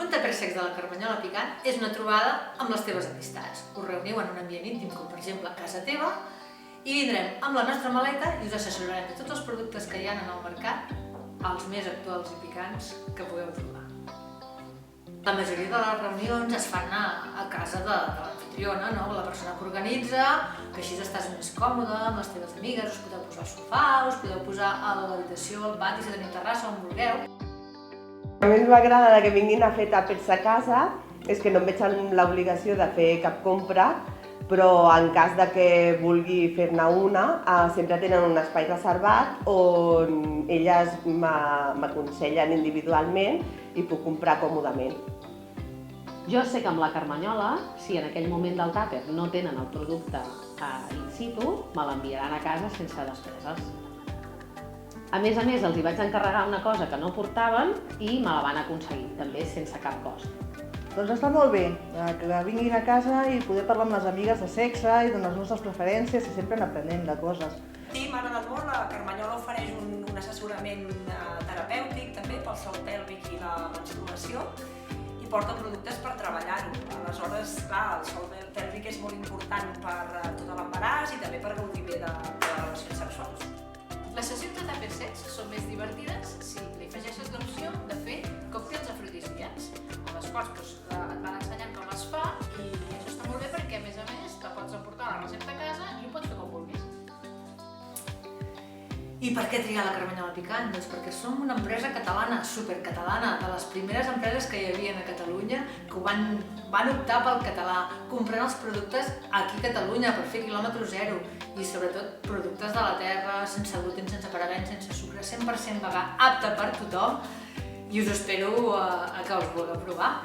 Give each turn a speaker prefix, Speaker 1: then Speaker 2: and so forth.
Speaker 1: Un tàper secs de la Carmanyola picant és una trobada amb les teves amistats. Us reuniu en un ambient íntim, com per exemple a casa teva, i vindrem amb la nostra maleta i us assessorarem de tots els productes que hi ha en el mercat, els més actuals i picants que pugueu trobar. La majoria de les reunions es fan a casa de l'anfitriona, la persona que organitza, que així estàs més còmode amb les teves amigues, us podeu posar al sofà, us podeu posar a l'habitació, al pati, si teniu terrassa, on vulgueu.
Speaker 2: A mi m'agrada que vinguin a fer tàpers a casa, és que no em veig amb l'obligació de fer cap compra, però en cas de que vulgui fer-ne una, sempre tenen un espai reservat on elles m'aconsellen individualment i puc comprar còmodament.
Speaker 3: Jo sé que amb la Carmanyola, si en aquell moment del tàper no tenen el producte in situ, me l'enviaran a casa sense despeses. A més, els hi vaig encarregar una cosa que no portaven i me la van aconseguir, també sense cap cost.
Speaker 4: Doncs està molt bé, que vinguin a casa i poder parlar amb les amigues de sexe i de les nostres preferències i sempre n'aprenem de coses.
Speaker 5: Sí, m'ha agradat molt. La Carmanyola ofereix un assessorament terapèutic també pel sòl pèlvic i la menstruació i porta productes per treballar-ho. Aleshores, clar, el sòl pèlvic és molt important per tot l'embaràs i també per gaudir bé de les relacions sexuals.
Speaker 1: Les sessions de tàpers secs són més divertides si li afegeixes l'opció de fer còctels afrodisíacs, amb els quals et van ensenyant com es fa i això està molt bé perquè, a més, te pots emportar la recepta a casa i ho pots fer com vulguis. I per què triar la Carmanyola picant? Doncs perquè som una empresa catalana, supercatalana, de les primeres empreses que hi havia a Catalunya que van optar pel català, comprant els productes aquí a Catalunya per fer quilòmetre zero i sobretot productes de la terra, sense gluten, sense parabens, sense sucre, 100% vegà, apte per tothom i us espero que us vulgueu provar.